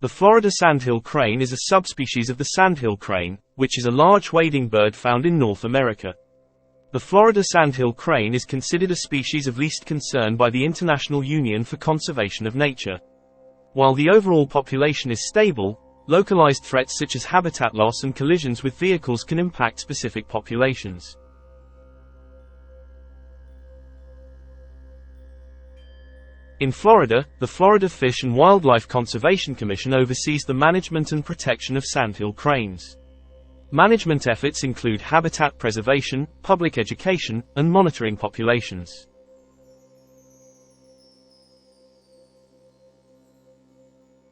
The Florida sandhill crane is a subspecies of the sandhill crane, which is a large wading bird found in North America. The Florida sandhill crane is considered a species of least concern by the International Union for Conservation of Nature. While the overall population is stable, localized threats such as habitat loss and collisions with vehicles can impact specific populations. In Florida, the Florida Fish and Wildlife Conservation Commission oversees the management and protection of sandhill cranes. Management efforts include habitat preservation, public education, and monitoring populations.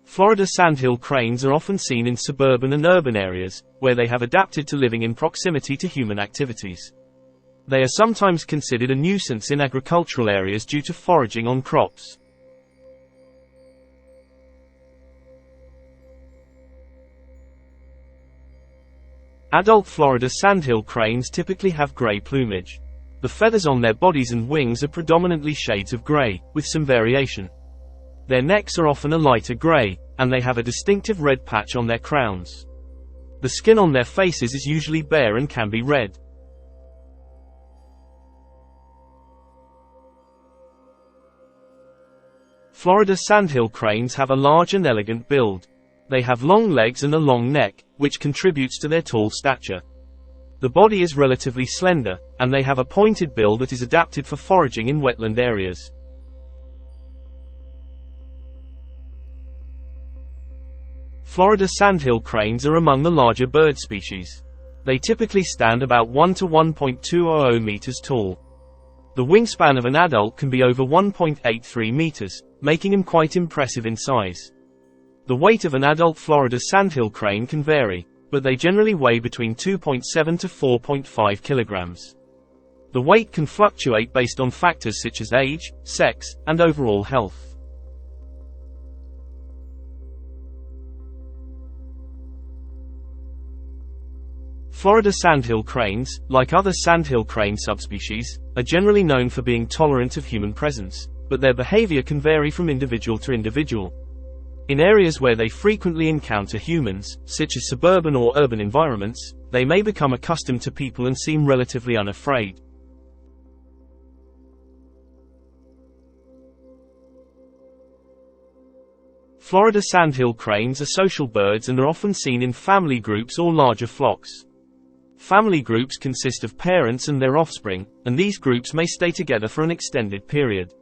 Florida sandhill cranes are often seen in suburban and urban areas, where they have adapted to living in proximity to human activities. They are sometimes considered a nuisance in agricultural areas due to foraging on crops. Adult Florida sandhill cranes typically have gray plumage. The feathers on their bodies and wings are predominantly shades of gray, with some variation. Their necks are often a lighter gray, and they have a distinctive red patch on their crowns. The skin on their faces is usually bare and can be red. Florida sandhill cranes have a large and elegant build. They have long legs and a long neck, which contributes to their tall stature. The body is relatively slender, and they have a pointed bill that is adapted for foraging in wetland areas. Florida sandhill cranes are among the larger bird species. They typically stand about 1 to 1.200 meters tall. The wingspan of an adult can be over 1.83 meters, making him quite impressive in size. The weight of an adult Florida sandhill crane can vary, but they generally weigh between 2.7 to 4.5 kilograms. The weight can fluctuate based on factors such as age, sex, and overall health. Florida sandhill cranes, like other sandhill crane subspecies, are generally known for being tolerant of human presence, but their behavior can vary from individual to individual. In areas where they frequently encounter humans, such as suburban or urban environments, they may become accustomed to people and seem relatively unafraid. Florida sandhill cranes are social birds and are often seen in family groups or larger flocks. Family groups consist of parents and their offspring, and these groups may stay together for an extended period.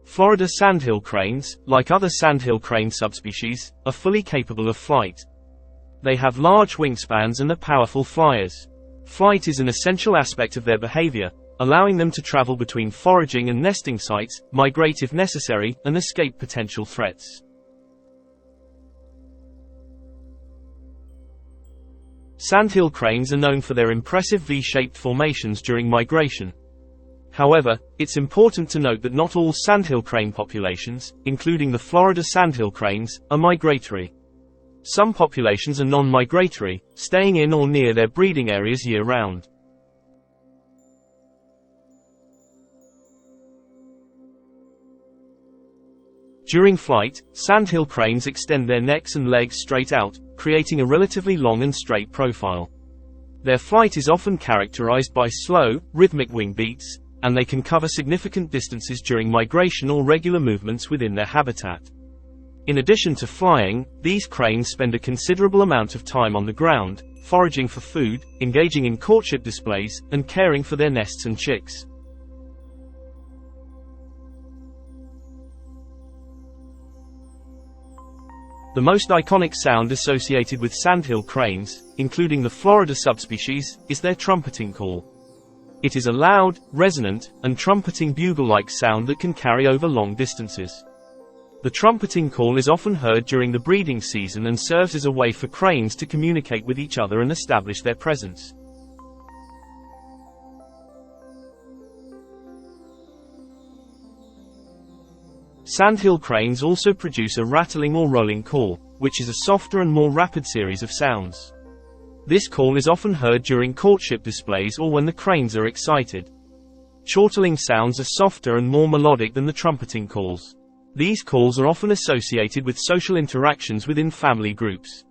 Florida sandhill cranes, like other sandhill crane subspecies, are fully capable of flight. They have large wingspans and are powerful flyers. Flight is an essential aspect of their behavior, allowing them to travel between foraging and nesting sites, migrate if necessary, and escape potential threats. Sandhill cranes are known for their impressive V-shaped formations during migration. However, it's important to note that not all sandhill crane populations, including the Florida sandhill cranes, are migratory. Some populations are non-migratory, staying in or near their breeding areas year-round. During flight, sandhill cranes extend their necks and legs straight out, creating a relatively long and straight profile. Their flight is often characterized by slow, rhythmic wing beats, and they can cover significant distances during migration or regular movements within their habitat. In addition to flying, these cranes spend a considerable amount of time on the ground, foraging for food, engaging in courtship displays, and caring for their nests and chicks. The most iconic sound associated with sandhill cranes, including the Florida subspecies, is their trumpeting call. It is a loud, resonant, and trumpeting bugle-like sound that can carry over long distances. The trumpeting call is often heard during the breeding season and serves as a way for cranes to communicate with each other and establish their presence. Sandhill cranes also produce a rattling or rolling call, which is a softer and more rapid series of sounds. This call is often heard during courtship displays or when the cranes are excited. chortling sounds are softer and more melodic than the trumpeting calls. These calls are often associated with social interactions within family groups.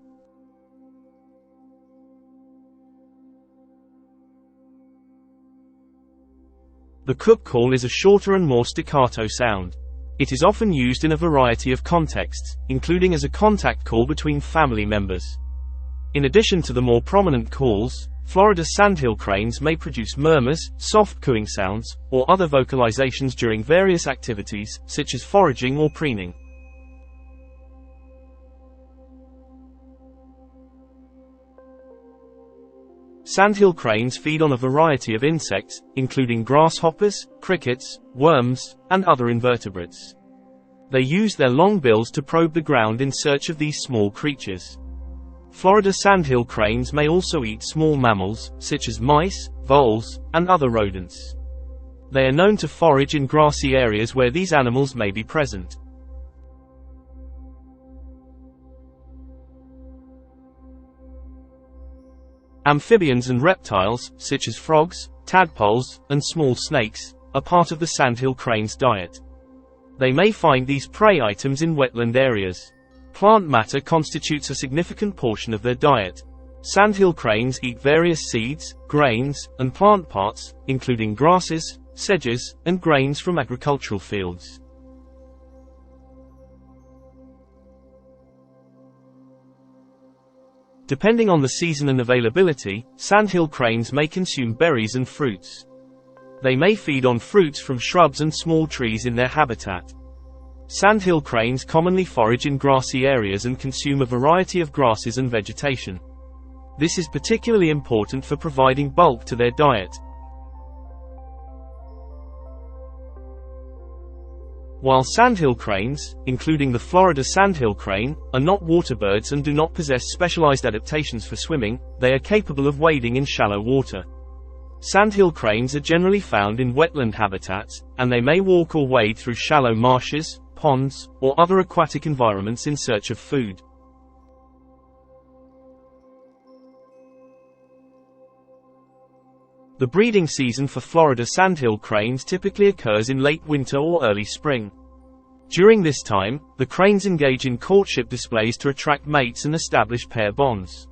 The cook call is a shorter and more staccato sound. It is often used in a variety of contexts, including as a contact call between family members. In addition to the more prominent calls, Florida sandhill cranes may produce murmurs, soft cooing sounds, or other vocalizations during various activities, such as foraging or preening. Sandhill cranes feed on a variety of insects, including grasshoppers, crickets, worms, and other invertebrates. They use their long bills to probe the ground in search of these small creatures. Florida sandhill cranes may also eat small mammals, such as mice, voles, and other rodents. They are known to forage in grassy areas where these animals may be present. Amphibians and reptiles, such as frogs, tadpoles, and small snakes, are part of the sandhill crane's diet. They may find these prey items in wetland areas. Plant matter constitutes a significant portion of their diet. Sandhill cranes eat various seeds, grains, and plant parts, including grasses, sedges, and grains from agricultural fields. Depending on the season and availability, sandhill cranes may consume berries and fruits. They may feed on fruits from shrubs and small trees in their habitat. Sandhill cranes commonly forage in grassy areas and consume a variety of grasses and vegetation. This is particularly important for providing bulk to their diet. While sandhill cranes, including the Florida sandhill crane, are not waterbirds and do not possess specialized adaptations for swimming, they are capable of wading in shallow water. Sandhill cranes are generally found in wetland habitats, and they may walk or wade through shallow marshes, ponds, or other aquatic environments in search of food. The breeding season for Florida sandhill cranes typically occurs in late winter or early spring. During this time, the cranes engage in courtship displays to attract mates and establish pair bonds.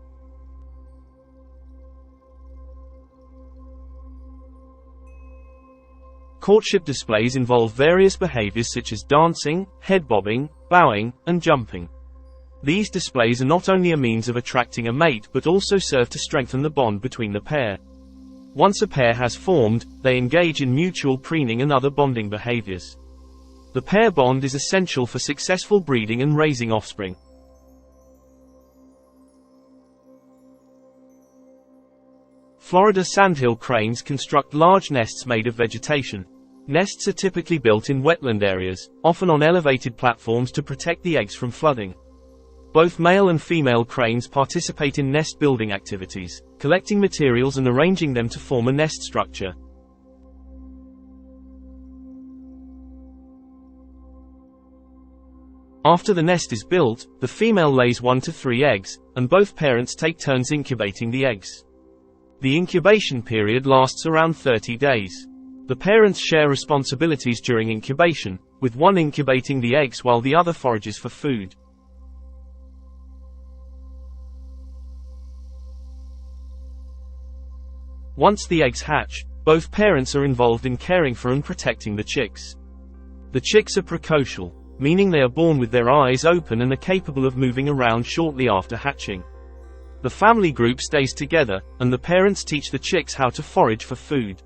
Courtship displays involve various behaviors such as dancing, head bobbing, bowing, and jumping. These displays are not only a means of attracting a mate but also serve to strengthen the bond between the pair. Once a pair has formed, they engage in mutual preening and other bonding behaviors. The pair bond is essential for successful breeding and raising offspring. Florida sandhill cranes construct large nests made of vegetation. Nests are typically built in wetland areas, often on elevated platforms to protect the eggs from flooding. Both male and female cranes participate in nest building activities, collecting materials and arranging them to form a nest structure. After the nest is built, the female lays 1 to 3 eggs, and both parents take turns incubating the eggs. The incubation period lasts around 30 days. The parents share responsibilities during incubation, with one incubating the eggs while the other forages for food. Once the eggs hatch, both parents are involved in caring for and protecting the chicks. The chicks are precocial, meaning they are born with their eyes open and are capable of moving around shortly after hatching. The family group stays together, and the parents teach the chicks how to forage for food.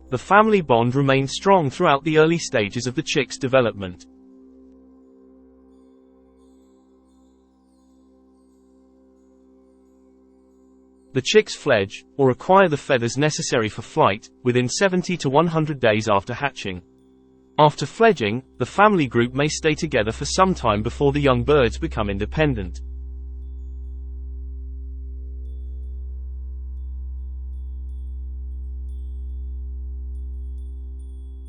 The family bond remains strong throughout the early stages of the chick's development. The chicks fledge, or acquire the feathers necessary for flight, within 70 to 100 days after hatching. After fledging, the family group may stay together for some time before the young birds become independent.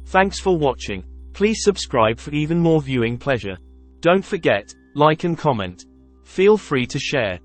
Thanks for watching. Please subscribe for even more viewing pleasure. Don't forget, like and comment. Feel free to share.